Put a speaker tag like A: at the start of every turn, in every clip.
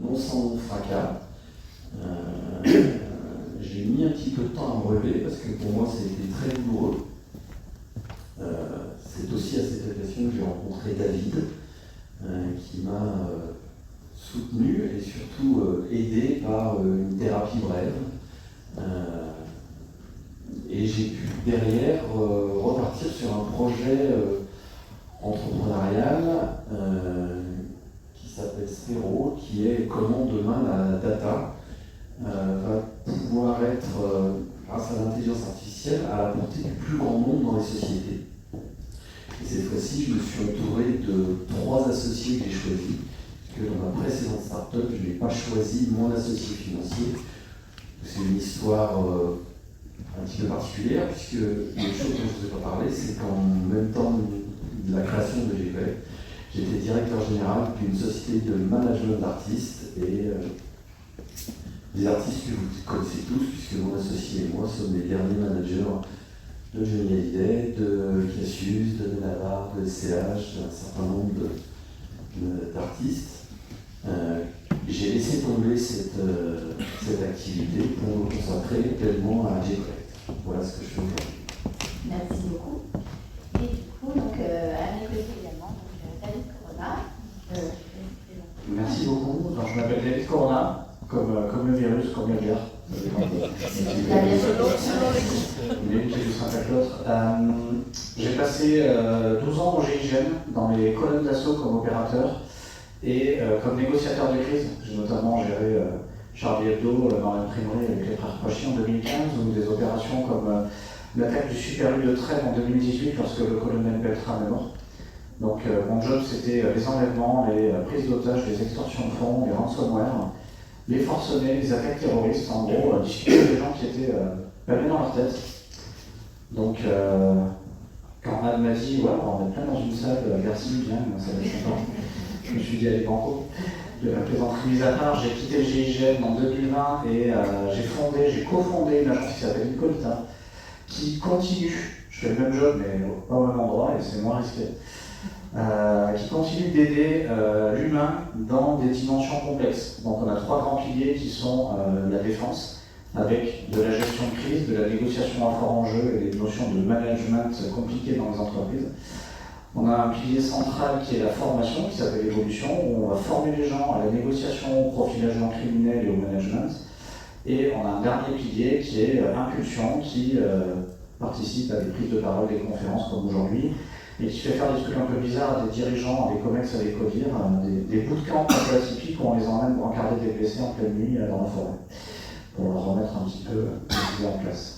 A: non sans fracas. J'ai mis un petit peu de temps à me relever parce que pour moi ça a été très douloureux. C'est aussi à cette occasion que j'ai rencontré David, qui m'a soutenu et surtout aidé par une thérapie brève. Et j'ai pu derrière repartir sur un projet entrepreneurial qui s'appelle Sphero, qui est comment demain la data va pouvoir être, grâce à l'intelligence artificielle, à la portée du plus grand nombre dans les sociétés. Et cette fois-ci, je me suis entouré de 3 associés que j'ai choisis, parce que dans ma précédente start-up, je n'ai pas choisi mon associé financier. C'est une histoire un petit peu particulière, puisque une chose dont je ne vous ai pas parlé, c'est qu'en même temps de la création de GP, j'étais directeur général d'une société de management d'artistes, et des artistes que vous connaissez tous, puisque mon associé et moi sommes les derniers managers de Johnny Hallyday, de Cassius, de Benabar, de SCH, d'un certain nombre d'artistes. J'ai laissé tomber cette activité pour me consacrer pleinement à Gproject. Voilà ce que je fais aujourd'hui.
B: Merci beaucoup. Et du coup, donc, à mes côtés également, donc, David Corona.
C: Merci beaucoup. Donc, je m'appelle David Corona, comme le virus, comme la guerre. L'une qui est plus sympa que l'autre. J'ai passé 12 ans au GIGN dans les colonnes d'assaut comme opérateur et comme négociateur de crise. J'ai notamment géré Charlie Hebdo dans l'imprimerie avec les frères Poichy en 2015, ou des opérations comme l'attaque du Super U de Trèbes en 2018 lorsque le colonel Beltrame est mort. Donc mon job c'était les enlèvements, les prises d'otages, les extorsions de fonds, les ransomware, les forcenés, les attaques terroristes, en gros, discuter des gens qui étaient pas bien dans leur tête. Donc quand Anne m'a dit ouais, on est plein dans une salle, Garcia, bien, ça va être sympa. Je me suis dit allez banco. De la plaisanterie mise à part, j'ai quitté le GIGN en 2020 et j'ai cofondé une agence qui s'appelle Incolita, qui continue, je fais le même job mais pas au même endroit et c'est moins risqué, qui continue d'aider l'humain dans des dimensions complexes. Donc on a 3 grands piliers qui sont la défense, avec de la gestion de crise, de la négociation à fort enjeu et des notions de management compliquées dans les entreprises. On a un pilier central qui est la formation, qui s'appelle l'évolution, où on va former les gens à la négociation, au profilage non criminel et au management. Et on a un dernier pilier qui est impulsion, qui participe à des prises de parole, des conférences comme aujourd'hui, et qui fait faire des trucs un peu bizarres à des dirigeants, à des comex, à des codir, des bootcamps un peu atypiques où on les emmène brancarder des blessés en pleine nuit dans la forêt, pour leur remettre un petit peu les idées en place.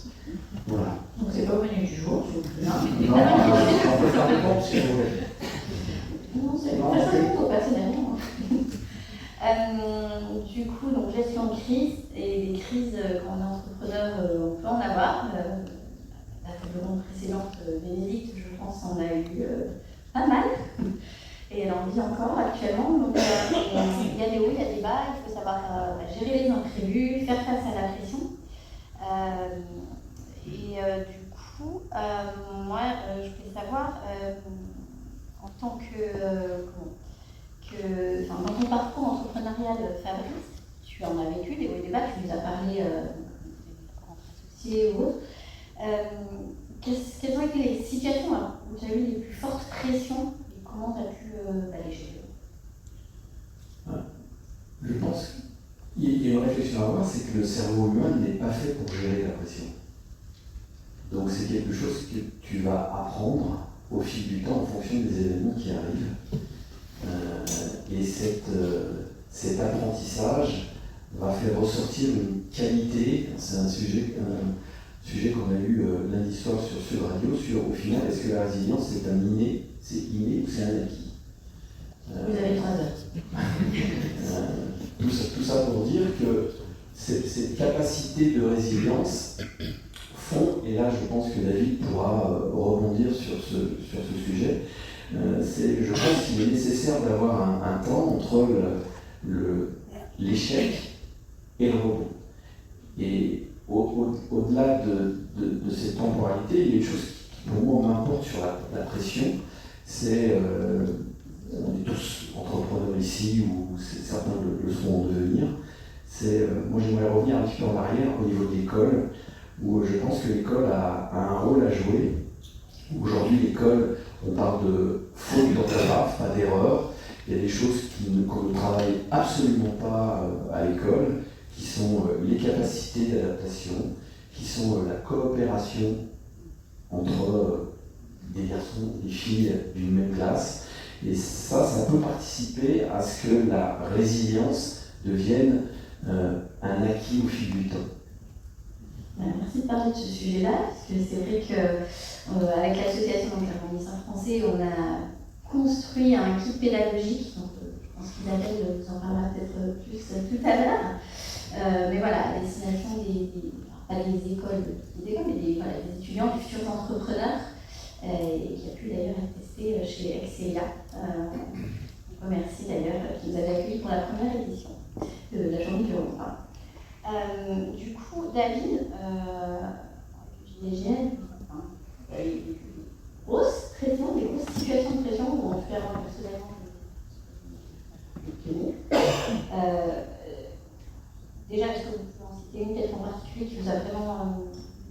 C: Voilà.
B: Donc c'est pas au menu du jour, je vous prie.
C: Non, on peut faire des comptes si vous voulez.
B: Non, c'est bon, ça c'est bon, personnellement. Du coup, donc gestion de crise, et des crises, quand on est entrepreneur, on peut en avoir. La table précédente, Bénédicte, je pense, en a eu pas mal. Et elle en vit encore actuellement. Donc il y a des hauts, il y a des bas, il faut savoir gérer les imprévus, faire face à la pression. Du coup, moi, je voulais savoir, en tant dans ton parcours entrepreneurial, Fabrice, tu en as vécu des hauts et des bas, tu nous as parlé entre associés ou autres. Quelles ont été les situations où tu as eu les plus fortes pressions et comment tu as pu les gérer?
A: Je pense qu'il y a une réflexion à avoir, c'est que le cerveau humain n'est pas fait pour gérer la pression. Donc c'est quelque chose que tu vas apprendre au fil du temps en fonction des événements qui arrivent. Et cet apprentissage va faire ressortir une qualité. C'est un sujet qu'on a eu lundi soir sur Sud Radio, sur au final, est-ce que la résilience c'est inné ou c'est un acquis?
B: Vous avez 3 heures.
A: Tout ça pour dire que cette capacité de résilience font, et là je pense que David pourra rebondir sur ce sujet, je pense qu'il est nécessaire d'avoir un temps entre l'échec et le rebond. Et au-delà de cette temporalité, il y a une chose qui pour moi m'importe sur la pression, c'est, on est tous entrepreneurs ici ou certains le seront en devenir. Moi j'aimerais revenir un petit peu en arrière au niveau de l'école, où je pense que l'école a un rôle à jouer. Aujourd'hui, l'école, on parle de faute d'orthographe, pas d'erreur. Il y a des choses qu'on ne travaille absolument pas à l'école, qui sont les capacités d'adaptation, qui sont la coopération entre des garçons et des filles d'une même classe. Et ça peut participer à ce que la résilience devienne un acquis au fil du temps.
B: Merci de parler de ce sujet-là, parce que c'est vrai qu'avec l'association Arrondissement français, on a construit un kit pédagogique, donc je pense qu'Isabelle vous en parlera peut-être plus tout à l'heure. Mais voilà, à destination pas des écoles, mais des étudiants, des futurs entrepreneurs, et qui a pu d'ailleurs être testé chez Excelia. On remercie d'ailleurs qui nous avait accueillis pour la première édition de la journée du repas. Du coup, David, GIGN, des grosses pressions, des grosses situations de pression, ou en tout cas, moi personnellement, déjà, est-ce que vous pouvez en citer une peut-être en particulier qui vous a vraiment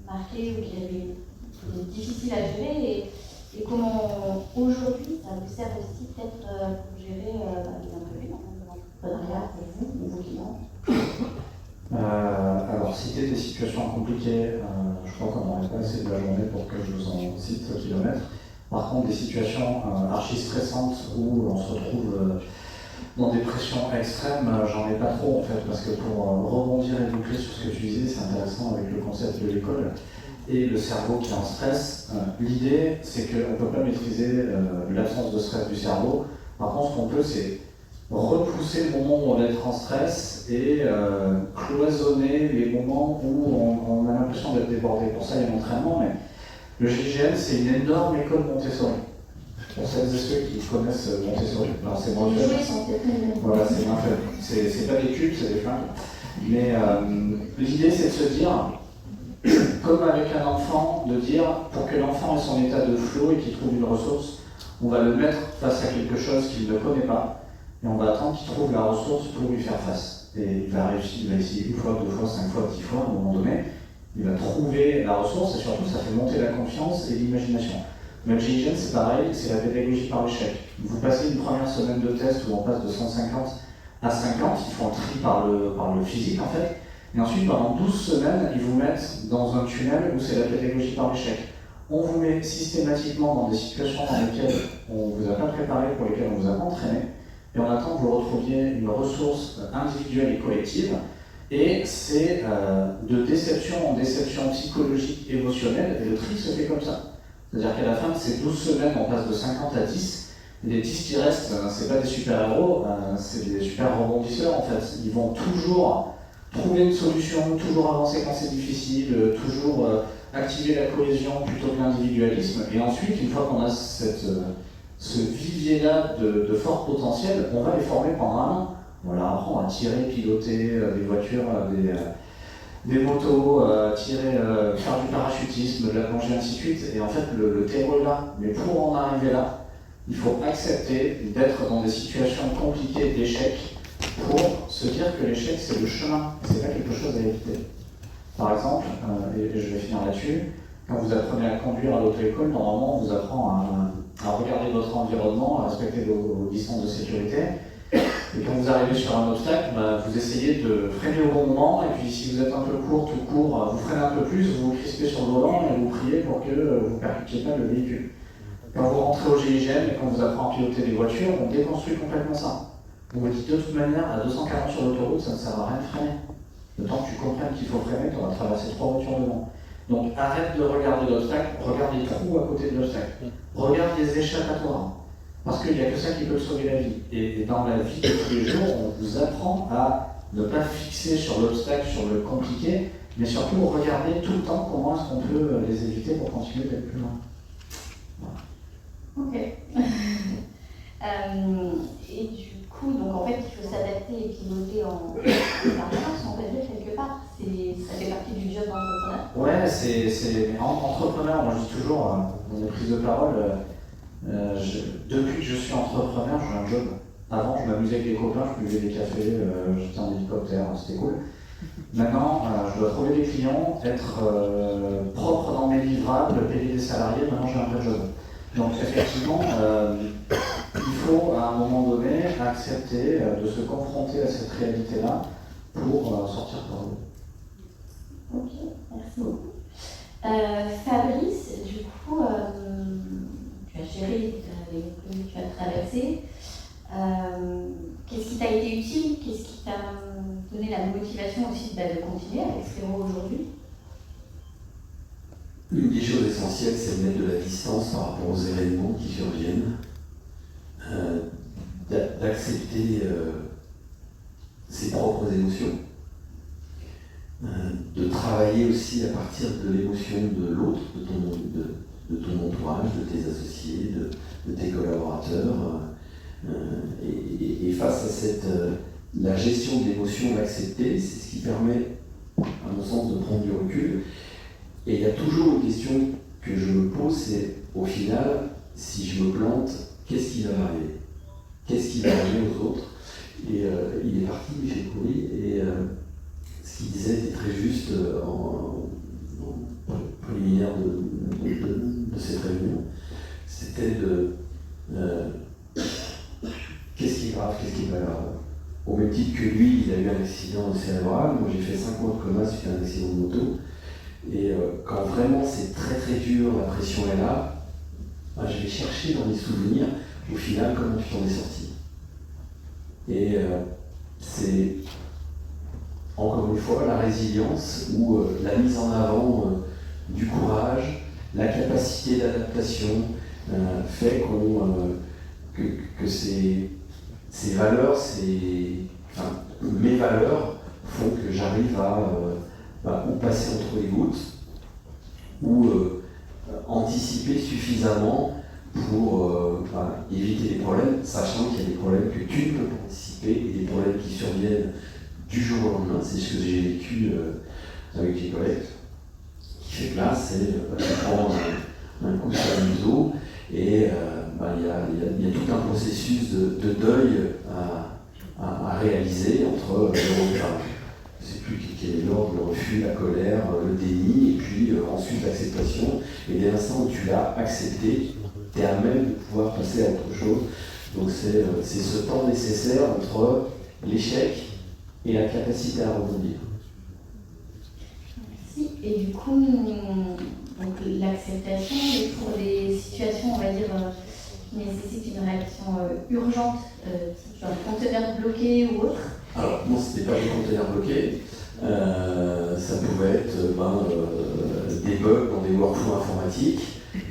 B: marqué ou qui avait été difficile à gérer et comment aujourd'hui ça vous sert aussi peut-être pour gérer les imprévus de l'entrepreneuriat pour vous, vos clients?
C: Alors, citer des situations compliquées, je crois qu'on n'aurait pas assez de la journée pour que je vous en cite au kilomètre. Par contre, des situations archi stressantes où on se retrouve dans des pressions extrêmes, j'en ai pas trop en fait, parce que pour rebondir et boucler sur ce que tu disais, c'est intéressant avec le concept de l'école et le cerveau qui est en stress. L'idée, c'est qu'on ne peut pas maîtriser l'absence de stress du cerveau. Par contre, ce qu'on peut, c'est repousser le moment où on est en stress et cloisonner les moments où on a l'impression d'être débordé. Pour ça, il y a l'entraînement, mais le GIGN, c'est une énorme école Montessori. Pour celles et ceux qui connaissent Montessori, c'est moi voilà, c'est bien fait. C'est pas des cubes, c'est des flingues. Mais l'idée, c'est de se dire, comme avec un enfant, de dire, pour que l'enfant ait son état de flow et qu'il trouve une ressource, on va le mettre face à quelque chose qu'il ne connaît pas, et on va attendre qu'il trouve la ressource pour lui faire face. Et il va réussir, il va essayer une fois, 2 fois, 5 fois, 10 fois, à un moment donné, il va trouver la ressource, et surtout, ça fait monter la confiance et l'imagination. Mais le GIGN, c'est pareil, c'est la pédagogie par l'échec. Vous passez une première semaine de test où on passe de 150 à 50, ils font un tri par le physique en fait, et ensuite pendant 12 semaines, ils vous mettent dans un tunnel où c'est la pédagogie par l'échec. On vous met systématiquement dans des situations dans lesquelles on ne vous a pas préparé, pour lesquelles on ne vous a pas entraîné, et on attend que vous retrouviez une ressource individuelle et collective, et c'est de déception en déception psychologique, émotionnelle, et le tri se fait comme ça. C'est-à-dire qu'à la fin de ces 12 semaines, on passe de 50 à 10, et les 10 qui restent, c'est pas des super-héros, c'est des super rebondisseurs en fait. Ils vont toujours trouver une solution, toujours avancer quand c'est difficile, toujours activer la cohésion plutôt que l'individualisme. Et ensuite, une fois qu'on a ce vivier-là de fort potentiel, on va les former pendant un an. On leur apprend à tirer, piloter des voitures, des motos, faire du parachutisme, de la plongée, ainsi de suite. Et en fait, le terreau est là. Mais pour en arriver là, il faut accepter d'être dans des situations compliquées d'échec pour se dire que l'échec, c'est le chemin, c'est pas quelque chose à éviter. Par exemple, et je vais finir là-dessus, quand vous apprenez à conduire à l'auto-école, normalement, on vous apprend à regarder votre environnement, à respecter vos distances de sécurité. Et quand vous arrivez sur un obstacle, vous essayez de freiner au bon moment, et puis si vous êtes un peu court, tout court, vous freinez un peu plus, vous vous crispez sur le volant et vous priez pour que vous ne percutiez pas le véhicule. Quand vous rentrez au GIGN et qu'on vous apprend à piloter des voitures, on déconstruit complètement ça. On vous dit de toute manière, à 240 sur l'autoroute, ça ne sert à rien de freiner. Le temps que tu comprennes qu'il faut freiner, tu auras traversé 3 voitures devant. Donc arrête de regarder l'obstacle, regarde les trous à côté de l'obstacle. Regarde les échappatoires. Parce qu'il n'y a que ça qui peut sauver la vie. Et dans la vie de tous les jours, on vous apprend à ne pas fixer sur l'obstacle, sur le compliqué, mais surtout regarder tout le temps comment est-ce qu'on peut les éviter pour continuer d'être plus loin.
B: Voilà. Ok. Et du coup, donc en fait, il faut s'adapter et piloter en permanence, on va dire quelque part. Ça fait partie du job d'entrepreneur.
C: Ouais, entrepreneur, moi je dis toujours, dans les prises de parole, depuis que je suis entrepreneur, j'ai un job. Avant, je m'amusais avec des copains, je buvais des cafés, j'étais en hélicoptère, c'était cool. Maintenant, je dois trouver des clients, être propre dans mes livrables, payer des salariés, maintenant j'ai un vrai job. Donc effectivement, il faut à un moment donné accepter de se confronter à cette réalité-là pour sortir par eux.
B: Ok, merci beaucoup. Fabrice, du coup, tu as géré les produits que tu as traversés. Qu'est-ce qui t'a été utile? Qu'est-ce qui t'a donné la motivation aussi de continuer avec Xpero aujourd'hui?
A: Une des choses essentielles, c'est de mettre de la distance par rapport aux événements qui surviennent, d'accepter ses propres émotions, de travailler aussi à partir de l'émotion de l'autre, de ton entourage, de tes associés, de tes collaborateurs. Et face à la gestion de l'émotion, l'accepter, c'est ce qui permet, à mon sens, de prendre du recul. Et il y a toujours une question que je me pose, c'est au final, si je me plante, qu'est-ce qui va m'arriver? Qu'est-ce qui va arriver aux autres? Et il est parti, Michel Coury, et ce qu'il disait était très juste en préliminaire de cette réunion. C'était qu'est-ce qui est grave, qu'est-ce qui est pas grave. Au même titre que lui, il a eu un accident cérébral, moi j'ai fait 5 mois de coma suite à un accident de moto. Et quand vraiment c'est très très dur, la pression est là, je vais chercher dans les souvenirs, au final, comment tu t'en es sorti. Et c'est encore une fois la résilience ou la mise en avant du courage, la capacité d'adaptation fait que ces valeurs, mes valeurs font que j'arrive à ou passer entre les gouttes, ou anticiper suffisamment pour éviter les problèmes, sachant qu'il y a des problèmes que tu ne peux pas anticiper et des problèmes qui surviennent du jour au lendemain. C'est ce que j'ai vécu avec les collègues, qui fait que là, c'est tu prends un coup sur le museau et il y a tout un processus de deuil à réaliser entre je ne sais plus quel est l'ordre, le refus, la colère, le déni, et puis ensuite l'acceptation. Et dès l'instant où tu l'as accepté, tu es à même de pouvoir passer à autre chose. Donc c'est ce temps nécessaire entre l'échec et la capacité à rebondir.
B: Merci. Et du coup, donc l'acceptation, pour des situations, on va dire, qui nécessitent une réaction urgente, type un conteneur bloqué ou autre.
A: Alors, non, ce n'était pas des containers bloqués. Ça pouvait être des bugs dans des workflows informatiques.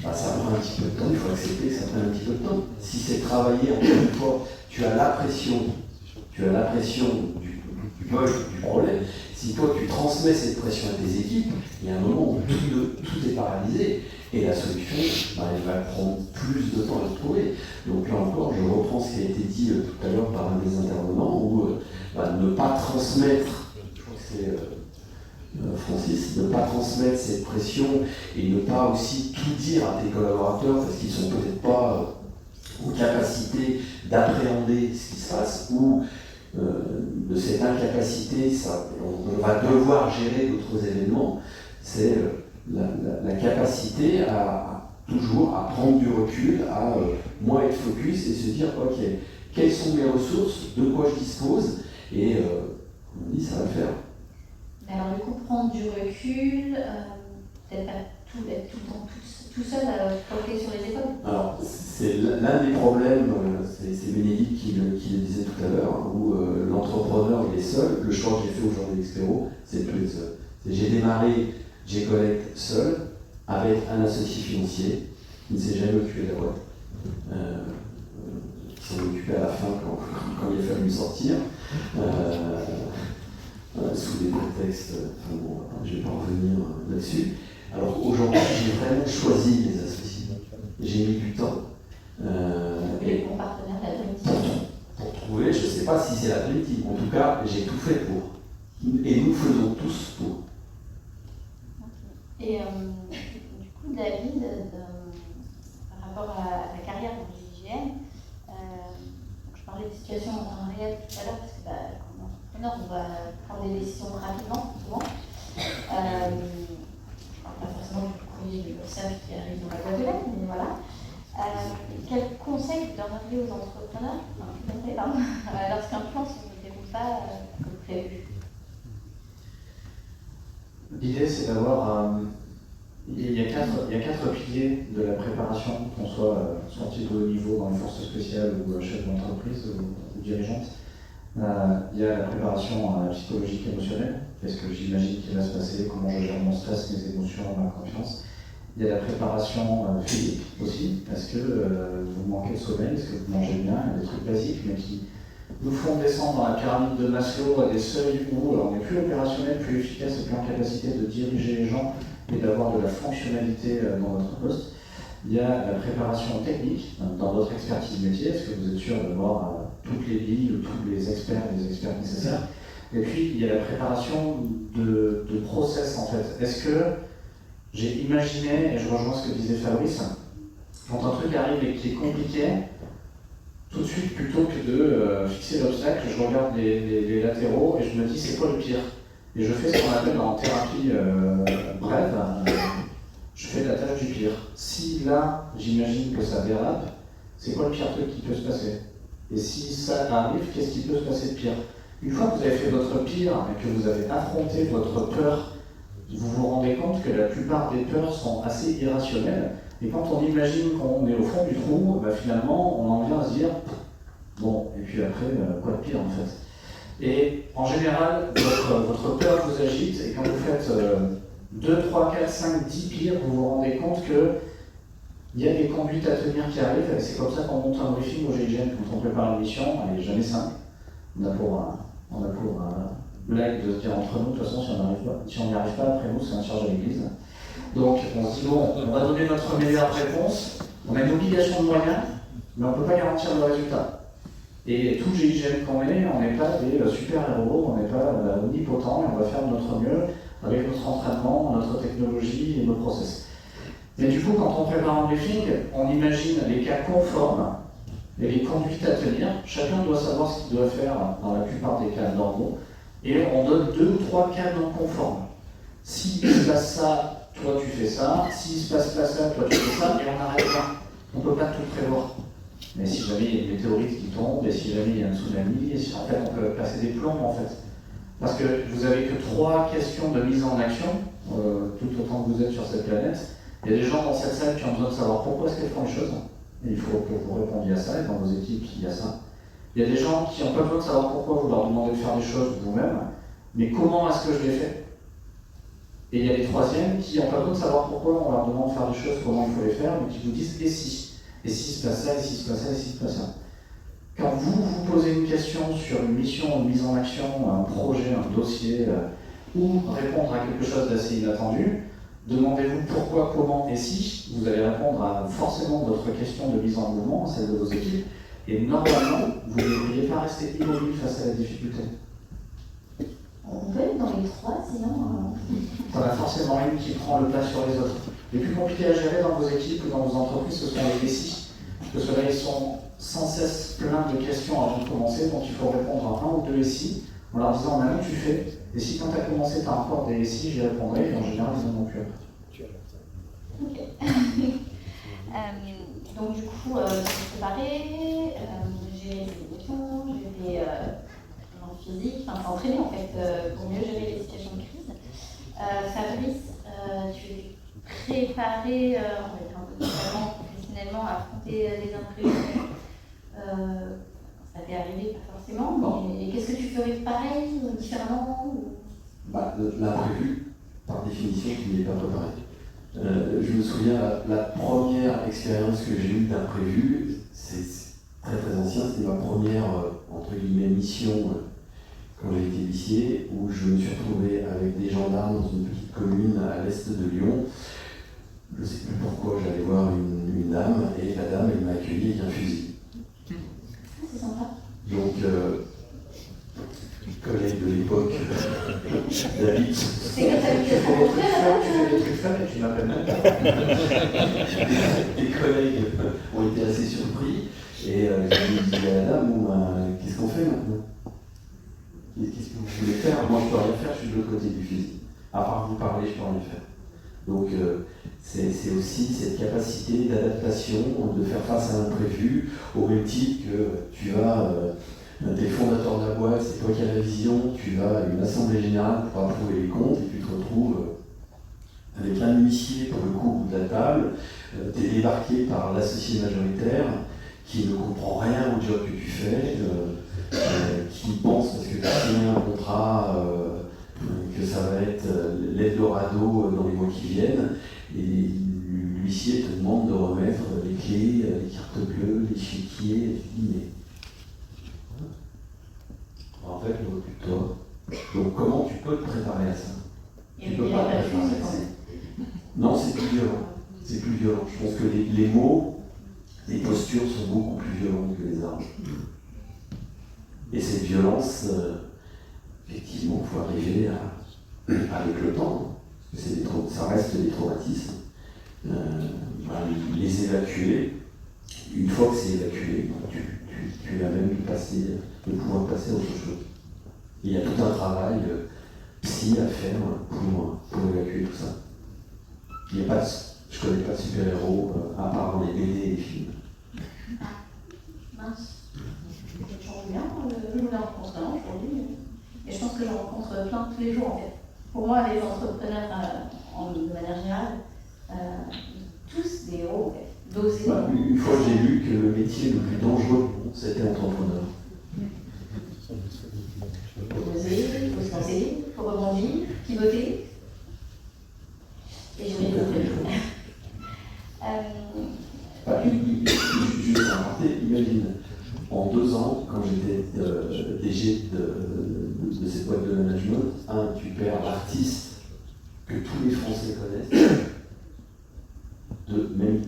A: Ça prend un petit peu de temps, il faut accepter que ça prenne un petit peu de temps. Si c'est travaillé, encore une fois, tu as la pression du bug, du problème. Si toi tu transmets cette pression à tes équipes, il y a un moment où tout est paralysé. Et la solution, elle va prendre plus de temps à trouver. Donc là encore, je reprends ce qui a été dit tout à l'heure par un des intervenants, où ne pas transmettre, je crois que c'est Francis, ne pas transmettre cette pression et ne pas aussi tout dire à tes collaborateurs parce qu'ils ne sont peut-être pas en capacité d'appréhender ce qui se passe, ou de cette incapacité, on va devoir gérer d'autres événements, c'est la capacité à toujours à prendre du recul, à moins être focus et se dire ok, quelles sont mes ressources, de quoi je dispose, et on dit ça va le faire.
B: Alors du coup, prendre du recul, peut-être pas être tout le temps tout seul à porter sur les épaules.
A: Alors c'est l'un des problèmes, c'est Bénédicte qui le disait tout à l'heure, où l'entrepreneur il est seul. Le choix que j'ai fait aujourd'hui avec Xpero, c'est de plus être seul. J'ai démarré G-Collect seul, avec un associé financier qui ne s'est jamais occupé de la boîte, qui s'en est occupé à la fin quand il a fallu sortir, sous des prétextes, je ne vais pas revenir là-dessus. Alors aujourd'hui, j'ai vraiment choisi les associés. J'ai mis du temps.
B: Les bons partenaires, la bonne team.
A: Pour trouver, je ne sais pas si c'est la bonne team. En tout cas, j'ai tout fait pour. Et nous faisons tous pour.
B: Et du coup, David, par rapport à la carrière de l'IGN, je parlais des situations en temps réel tout à l'heure, parce que comme entrepreneur, on va prendre des décisions rapidement, souvent. Je ne parle pas forcément du courrier de l'URSSAF qui arrive dans la boîte de lettres, mais voilà. Quel conseil vous donneriez aux entrepreneurs, lorsqu'un plan ne se déroule pas comme prévu?
C: L'idée, c'est d'avoir. Il y a quatre piliers de la préparation, qu'on soit sorti de haut niveau dans les forces spéciales ou chef d'entreprise ou dirigeante. Il y a la préparation psychologique émotionnelle, qu'est-ce que j'imagine qu'il va se passer, comment je gère mon stress, mes émotions, ma confiance. Il y a la préparation physique aussi, est-ce que vous manquez de sommeil, est-ce que vous mangez bien, il y a des trucs basiques mais qui nous font descendre dans la pyramide de Maslow à des seuils où on est plus opérationnel, plus efficace et plus en capacité de diriger les gens et d'avoir de la fonctionnalité dans votre poste. Il y a la préparation technique dans votre expertise métier, est-ce que vous êtes sûr d'avoir toutes les billes ou tous les experts nécessaires. Et puis il y a la préparation de process en fait. Est-ce que j'ai imaginé, et je rejoins ce que disait Fabrice, quand un truc arrive et qui est compliqué, tout de suite, plutôt que de fixer l'obstacle, je regarde les latéraux et je me dis c'est quoi le pire. Et je fais ce qu'on appelle en thérapie brève, je fais la tâche du pire. Si là, j'imagine que ça dérape, c'est quoi le pire truc qui peut se passer? Et si ça arrive, qu'est-ce qui peut se passer de pire? Une fois que vous avez fait votre pire et que vous avez affronté votre peur, vous vous rendez compte que la plupart des peurs sont assez irrationnelles. Et quand on imagine qu'on est au fond du trou, finalement, on en vient à se dire bon, et puis après, quoi de pire en fait. Et en général, votre peur vous agite, et quand vous faites 2, 3, 4, 5, 10 pires, vous vous rendez compte qu'il y a des conduites à tenir qui arrivent, et c'est comme ça qu'on monte un briefing au GIGN quand on prépare une mission, elle n'est jamais simple. On a pour blague de se dire entre nous, de toute façon, si on n'y arrive pas, après nous, c'est un charge à l'église. Donc on se dit, bon, on va donner notre meilleure réponse, on a une obligation de moyens, mais on ne peut pas garantir le résultat. Et tout GIGN qu'on est, on n'est pas des super-héros, on n'est pas omnipotents, et on va faire de notre mieux avec notre entraînement, notre technologie et nos process. Mais du coup, quand on prépare un briefing, on imagine les cas conformes et les conduites à tenir. Chacun doit savoir ce qu'il doit faire dans la plupart des cas normaux. Et on donne 2 ou 3 cas non conformes. S'il se passe ça, toi tu fais ça. S'il se passe pas ça, toi tu fais ça. Et on arrête là. On ne peut pas tout prévoir. Mais si jamais il y a une météorite qui tombe, et si jamais il y a un tsunami, et en fait on peut passer des plombs en fait. Parce que vous n'avez que 3 questions de mise en action, tout autant que vous êtes sur cette planète. Il y a des gens dans cette salle qui ont besoin de savoir pourquoi est-ce qu'elles font les choses. Et il faut que vous répondiez à ça, et dans vos équipes, il y a ça. Il y a des gens qui n'ont pas besoin de savoir pourquoi vous leur demandez de faire des choses vous-même, mais comment est-ce que je les fais? Et il y a les troisièmes qui n'ont pas besoin de savoir pourquoi on leur demande de faire des choses, comment il faut les faire, mais qui vous disent et si? Et s'il se passe ça, et s'il se passe ça, et s'il se passe ça? Quand vous vous posez une question sur une mission, une mise en action, un projet, un dossier, ou répondre à quelque chose d'assez inattendu, demandez-vous pourquoi, comment et si. Vous allez répondre à forcément votre question de mise en mouvement, celle de vos équipes, et normalement, vous ne devriez pas rester immobile face à la difficulté.
B: On peut être dans les 3, sinon...
C: Il y en a forcément une qui prend le pas sur les autres. Les plus compliqués à gérer dans vos équipes ou dans vos entreprises, ce sont les SI. Parce que ceux-là, ils sont sans cesse pleins de questions avant de commencer, donc il faut répondre à 1 ou 2 SI en leur disant maintenant tu fais. Et si quand tu as commencé, tu as encore des SI, j'y répondrai, et en général, ils n'en ont plus.
B: Ok. Donc du coup, j'ai préparé, j'ai les émotions, j'ai les physique, s'entraîner en fait pour mieux gérer les situations de crise. Fabrice, tu es préparé, on va dire un peu différemment, professionnellement, à affronter les imprévus. Ça t'est arrivé, pas forcément, mais qu'est-ce que tu ferais pareil ou différemment
A: L'imprévu, par définition, tu n'y es pas préparé. Je me souviens, la première expérience que j'ai eue d'imprévu, c'est très très ancien, c'était ma première, entre guillemets, mission quand j'ai été huissier, où je me suis retrouvé avec des gendarmes dans une petite commune à l'est de Lyon. Je ne sais plus pourquoi, j'allais voir une dame, et la dame, elle m'a accueilli avec un fusil.
B: C'est sympa.
A: Donc, collègue de l'époque, David.
B: C'est que ça
C: Tu fais des trucs fun et tu m'appelles même pas.
A: Les collègues ont été assez surpris, et j'ai dit à la dame, qu'on fait maintenant? Qu'est-ce que vous voulez faire? Moi, je peux rien faire, je suis de l'autre côté du fusil. À part vous parler, je peux rien faire. Donc, c'est aussi cette capacité d'adaptation, de faire face à l'imprévu, au même titre que tu vas, t'es le fondateur de la boîte, c'est toi qui as la vision, tu vas à une assemblée générale pour approuver les comptes, et tu te retrouves avec un huissier pour le coup de la table, tu es débarqué par l'associé majoritaire qui ne comprend rien au job que tu fais, qui pense parce que tu as signé un contrat que ça va être l'Eldorado dans les mois qui viennent, et l'huissier te demande de remettre les clés, les cartes bleues, les chéquiers, et tu dis mais en fait on plus de toi. Donc comment tu peux te préparer à ça? Tu peux pas te préparer à ça. Non, c'est plus violent. C'est plus violent. Je pense que les mots, les postures sont beaucoup plus violentes que les armes. Et cette violence, effectivement, il faut arriver avec le temps, parce que ça reste des traumatismes, les évacuer. Une fois que c'est évacué, tu as même de pouvoir passer à autre chose. Il y a tout un travail psy à faire pour évacuer tout ça. Je ne connais pas de super-héros à part dans les BD et les films.
B: Mince. Je change bien, je me rencontre aujourd'hui. Et je pense que j'en rencontre plein tous les jours en fait. Pour moi, les entrepreneurs, de manière générale, tous des héros en fait. D'oser.
A: Une fois, j'ai lu que le métier le plus dangereux du monde, c'était entrepreneur.
B: Il faut oser, il faut se lancer, il faut rebondir, pivoter. Et je vais
A: Juste un aparté, imagine, en 2 ans, quand j'étais DG de cette boîte de management, tu perds l'artiste que tous les Français connaissent, même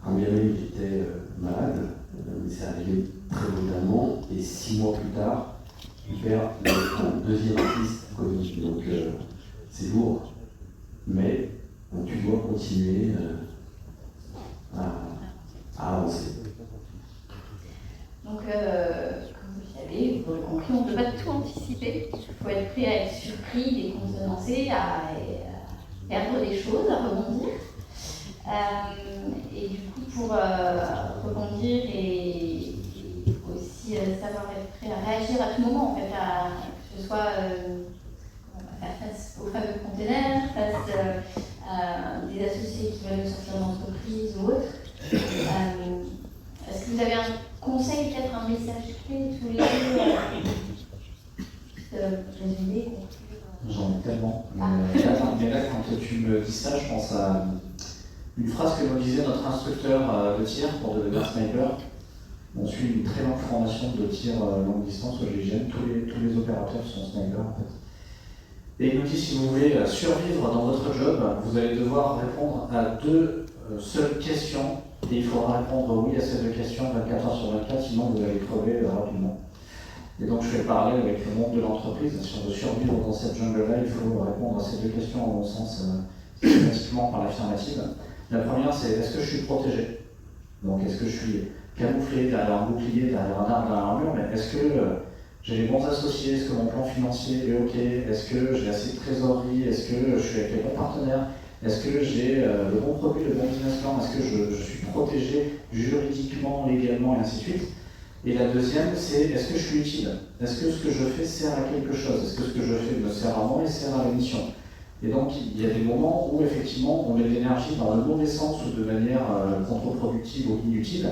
A: quand bien même il était malade, mais c'est arrivé très brutalement, et 6 mois plus tard, il perd un deuxième artiste connu. Donc c'est lourd, mais tu dois continuer à avancer.
B: Donc, comme vous le savez, vous l'avez compris, on ne peut pas tout anticiper. Il faut être prêt à être surpris dès qu'on se lancer, à perdre des choses, à rebondir. Et du coup, pour rebondir, il faut aussi savoir être prêt à réagir à tout moment, en fait, que ce soit faire face aux fameux containers, face à des associés qui veulent sortir d'entreprise ou autre. Est-ce que vous avez un conseil, peut-être un message clé tous les deux résumer, conclure?
C: J'en ai tellement. Mais là, quand tu me dis ça, je pense à une phrase que nous disait notre instructeur de tir pour devenir sniper. On suit une très longue formation de tir longue distance au GIGN. Tous les opérateurs sont snipers en fait. Et il nous dit, si vous voulez survivre dans votre job, vous allez devoir répondre à 2 seules questions. Et il faudra répondre oui à ces 2 questions 24 heures sur 24, sinon vous allez crever rapidement. Et donc je fais le parallèle avec le monde de l'entreprise. Si on veut survivre dans cette jungle-là, il faut répondre à ces 2 questions, à mon sens, systématiquement par l'affirmative. La première, c'est est-ce que je suis protégé? Donc est-ce que je suis camouflé derrière un bouclier, derrière un arbre, derrière un mur, mais est-ce que j'ai les bons associés? Est-ce que mon plan financier est OK? Est-ce que j'ai assez de trésorerie? Est-ce que je suis avec les bons partenaires? Est-ce que j'ai le bon produit, le bon business plan? Est-ce que je suis protégé juridiquement, légalement et ainsi de suite? Et la deuxième, c'est est-ce que je suis utile? Est-ce que ce que je fais sert à quelque chose? Est-ce que ce que je fais me sert à moi et sert à la mission? Et donc il y a des moments où effectivement on met de l'énergie dans le mauvais sens ou de manière contre-productive ou inutile.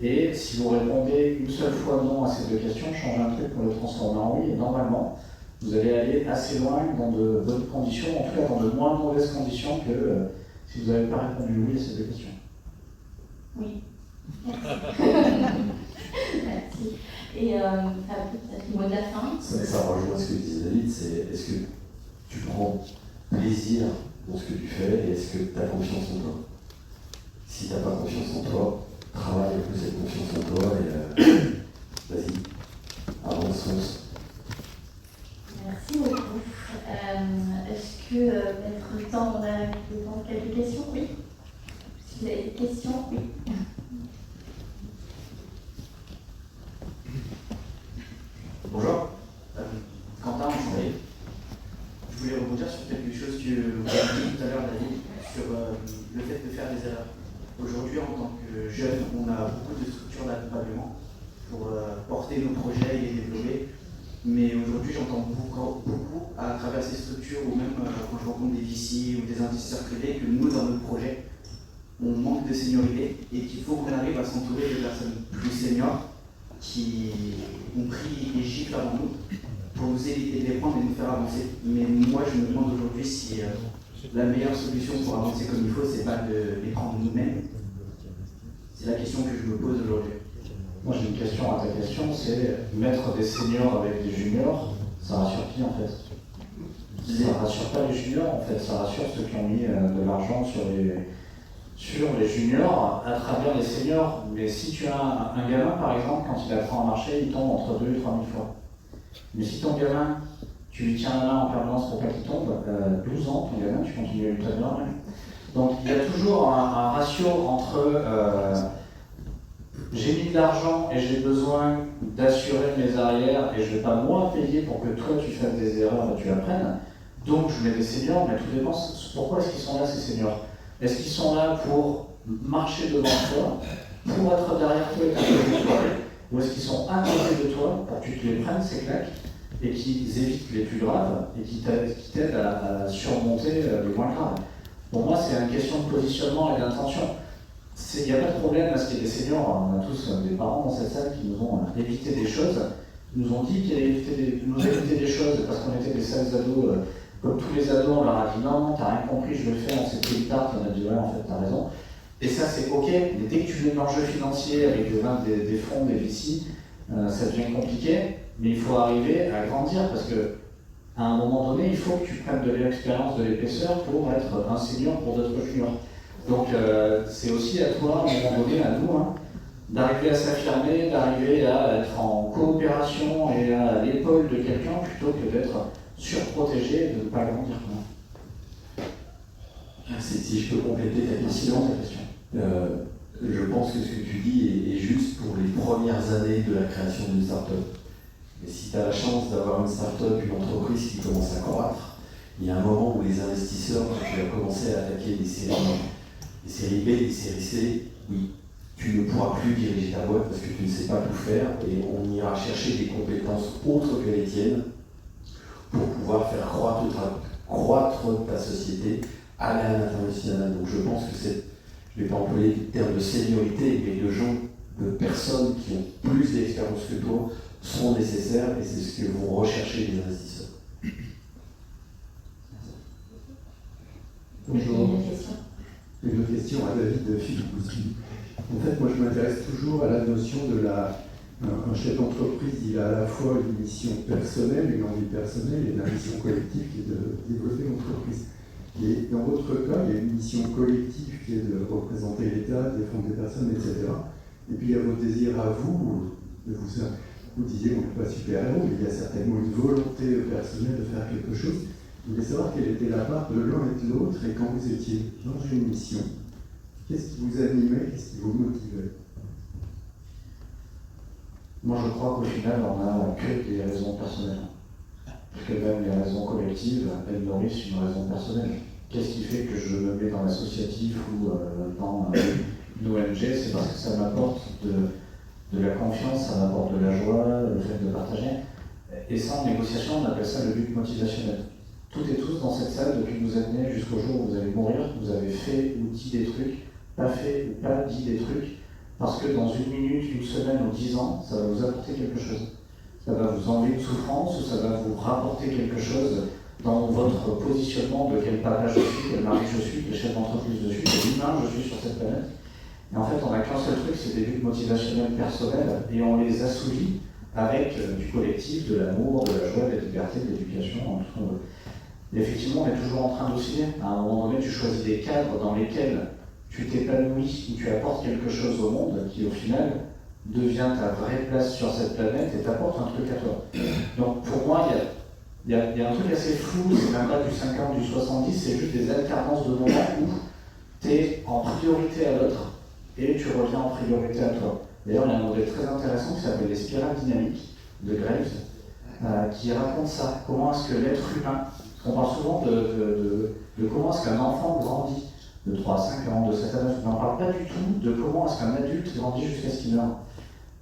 C: Et si vous répondez une seule fois non à ces 2 questions, changez un truc pour le transformer en oui, et normalement, vous allez aller assez loin dans de bonnes conditions, en tout cas dans de moins mauvaises conditions que si vous n'avez pas répondu oui à ces 2 questions.
B: Oui. Merci. Merci. Et peut-être le mot de la fin.
A: Ça rejoint ce que disait David, c'est est-ce que tu prends plaisir dans ce que tu fais et est-ce que tu as confiance en toi? Si tu n'as pas confiance en toi, travaille un peu cette confiance en toi et vas-y, avance, fonce.
B: Merci beaucoup. Est-ce que peut-être le temps, on a le temps de quelques questions? Oui. Si vous avez des questions, oui.
C: Bonjour, Quentin, enchanté. Je voulais rebondir sur quelque chose que vous avez dit tout à l'heure, David, sur le fait de faire des erreurs. Aujourd'hui, en tant que jeune, on a beaucoup de structures d'accompagnement pour porter nos projets et les développer. Mais aujourd'hui, j'entends beaucoup à travers ces structures, ou même quand je rencontre des VC ou des investisseurs privés, que nous, dans notre projet, on manque de seniorité et qu'il faut qu'on arrive à s'entourer de personnes plus seniors qui ont pris les gifles avant nous pour nous éviter de les prendre et nous faire avancer. Mais moi, je me demande aujourd'hui si la meilleure solution pour avancer comme il faut, c'est pas de les prendre nous-mêmes. C'est la question que je me pose aujourd'hui.
D: Moi j'ai une question à ta question, c'est mettre des seniors avec des juniors, ça rassure qui en fait? Ça rassure pas les juniors en fait, ça rassure ceux qui ont mis de l'argent sur les juniors à travers les seniors. Mais si tu as un gamin par exemple, quand il apprend à marcher, il tombe entre 2 et 3 000 fois. Mais si ton gamin, tu lui tiens la main en permanence pour pas qu'il tombe, 12 ans, ton gamin, tu continues à lui tenir la main. Donc il y a toujours un ratio entre j'ai mis de l'argent et j'ai besoin d'assurer mes arrières et je ne vais pas moi payer pour que toi tu fasses des erreurs et tu apprennes. Donc je mets des seniors, mais tout dépend. Pourquoi est-ce qu'ils sont là ces seniors? Est-ce qu'ils sont là pour marcher devant toi, pour être derrière toi et t'accompagner, ou est-ce qu'ils sont à côté de toi pour que tu te les prennes ces claques et qu'ils évitent les plus graves et qui t'aident à surmonter les moins graves? Pour moi c'est une question de positionnement et d'intention. Il n'y a pas de problème à ce qu'il y ait des seniors, on a tous des parents dans cette salle qui nous ont évité des choses, qui nous ont dit qu'ils allaient nous éviter des choses parce qu'on était des sales ados, comme tous les ados, on leur a dit non, t'as rien compris, je le fais, on s'est pris une tarte, on a dit ouais, en fait, t'as raison. Et ça, c'est ok, mais dès que tu mets l'enjeu financier avec des fonds, des VC, ça devient compliqué, mais il faut arriver à grandir parce que à un moment donné, il faut que tu prennes de l'expérience, de l'épaisseur pour être un senior pour d'autres juniors. Donc c'est aussi à toi, à un moment donné, à nous, d'arriver à s'affirmer, d'arriver à être en coopération et à l'épaule de quelqu'un plutôt que d'être surprotégé et de ne pas grandir.
A: Si je peux compléter ta question, je pense que ce que tu dis est juste pour les premières années de la création d'une start-up. Et si tu as la chance d'avoir une start-up, une entreprise qui commence à croître, il y a un moment où les investisseurs, quand tu vas commencer à attaquer des séries B, des séries C, oui, tu ne pourras plus diriger ta boîte parce que tu ne sais pas tout faire et on ira chercher des compétences autres que les tiennes pour pouvoir faire croître ta société, aller à l'international. Donc je pense que je ne vais pas employer le terme de seniorité, mais de gens, de personnes qui ont plus d'expérience que toi seront nécessaires et c'est ce que vont rechercher les investisseurs.
B: Bonjour.
E: Une autre question à David Philippouski. En fait, moi je m'intéresse toujours à la notion de un chef d'entreprise, il a à la fois une mission personnelle, une envie personnelle et une mission collective qui est de développer l'entreprise. Et dans votre cas, il y a une mission collective qui est de représenter l'État, de défendre des personnes, etc. Et puis il y a votre désir à vous disiez qu'on n'est pas super-héros, mais il y a certainement une volonté personnelle de faire quelque chose. Je voulais savoir quelle était la part de l'un et de l'autre, et quand vous étiez dans une mission, qu'est-ce qui vous animait, qu'est-ce qui vous motivait?
D: Moi je crois qu'au final on n'a que des raisons personnelles. Parce que même les raisons collectives, elles nourrissent une raison personnelle. Qu'est-ce qui fait que je me mets dans l'associatif ou dans une ONG? C'est parce que ça m'apporte de la confiance, ça m'apporte de la joie, le fait de partager. Et ça en négociation on appelle ça le but motivationnel. Toutes et tous dans cette salle, depuis que vous êtes nés jusqu'au jour où vous allez mourir, vous avez fait ou dit des trucs, pas fait ou pas dit des trucs, parce que dans une minute, une semaine ou 10 ans, ça va vous apporter quelque chose. Ça va vous enlever une souffrance ou ça va vous rapporter quelque chose dans votre positionnement de quel papa je suis, quel mari je suis, quel chef d'entreprise je suis, quel humain je suis sur cette planète. Et en fait, on n'a qu'un seul truc, c'est des buts motivationnels personnels et on les assouvit avec du collectif, de l'amour, de la joie, de la liberté, de l'éducation, tout ce qu'on veut. Et effectivement, on est toujours en train d'osciller. À un moment donné, tu choisis des cadres dans lesquels tu t'épanouis, où tu apportes quelque chose au monde qui, au final, devient ta vraie place sur cette planète et t'apporte un truc à toi. Donc, pour moi, il y a un truc assez flou, c'est même pas du 50, du 70, c'est juste des alternances de moments où tu es en priorité à l'autre et tu reviens en priorité à toi. D'ailleurs, il y a un modèle très intéressant qui s'appelle les spirales dynamiques de Graves,
C: qui raconte ça. Comment est-ce que l'être humain, on parle souvent de comment est-ce qu'un enfant grandit, de 3 à 5 ans, de 7 à 9, mais on ne parle pas du tout de comment est-ce qu'un adulte grandit jusqu'à ce qu'il meure.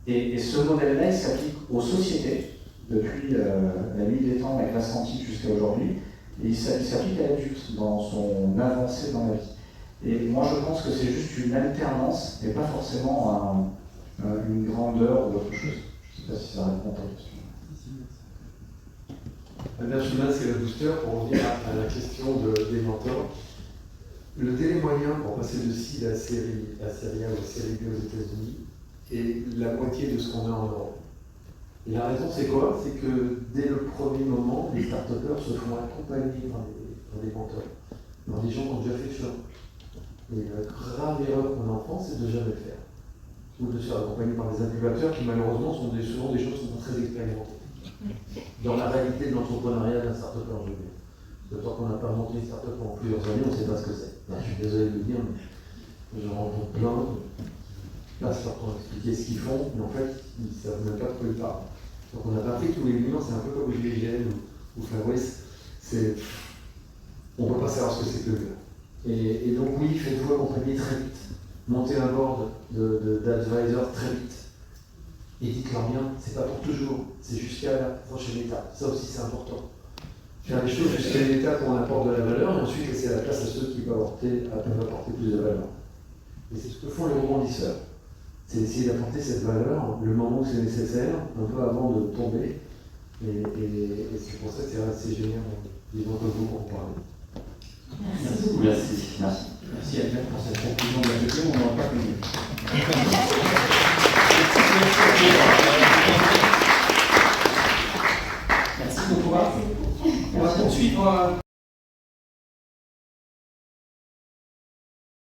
C: Et ce modèle-là, il s'applique aux sociétés, depuis la nuit des temps avec la antique jusqu'à aujourd'hui, et il s'applique à l'adulte dans son avancée dans la vie. Et moi je pense que c'est juste une alternance, et pas forcément une grandeur ou autre chose. Je ne sais pas si ça répond à ta question.
F: Albert Schumann, c'est le booster pour revenir à la question des mentors. Le délai moyen pour passer de CID à série A ou série B aux États-Unis est la moitié de ce qu'on a en Europe. Et la raison, c'est quoi? C'est que dès le premier moment, les start-upers se font accompagner par des mentors, par des gens qui ont déjà fait le chemin. Et la grave erreur qu'on a en France, c'est de ne jamais le faire. Ou de se faire accompagner par des incubateurs qui malheureusement sont souvent des gens qui sont très expérimentés. Dans la réalité de l'entrepreneuriat d'un start-upper, je veux dire. Tant qu'on n'a pas monté une start-up pendant plusieurs années, on ne sait pas ce que c'est. Je suis désolé de le dire, mais j'en rencontre plein qui passent leur temps à expliquer ce qu'ils font, mais en fait, ils ne savent même pas de quoi ils parlent. Donc on n'a pas pris tous les liens, c'est un peu comme GIGN ou Fabrice, on ne peut pas savoir ce que c'est que le. Et donc oui, faites-vous accompagner très vite. Montez un board d'advisors très vite. Et dites-leur bien, c'est pas pour toujours, c'est jusqu'à la prochaine étape. Ça aussi c'est important. Faire les choses jusqu'à une étape où on apporte de la valeur et ensuite laisser la place à ceux qui peuvent apporter plus de valeur. Et c'est ce que font les rebondisseurs. C'est essayer d'apporter cette valeur le moment où c'est nécessaire, un peu avant de tomber. Et c'est pour ça que c'est assez génial, des gens comme vous pour en parler.
B: Merci.
E: Merci Albert pour cette conclusion de la question, on n'en a pas connu. Merci beaucoup. On va poursuivre.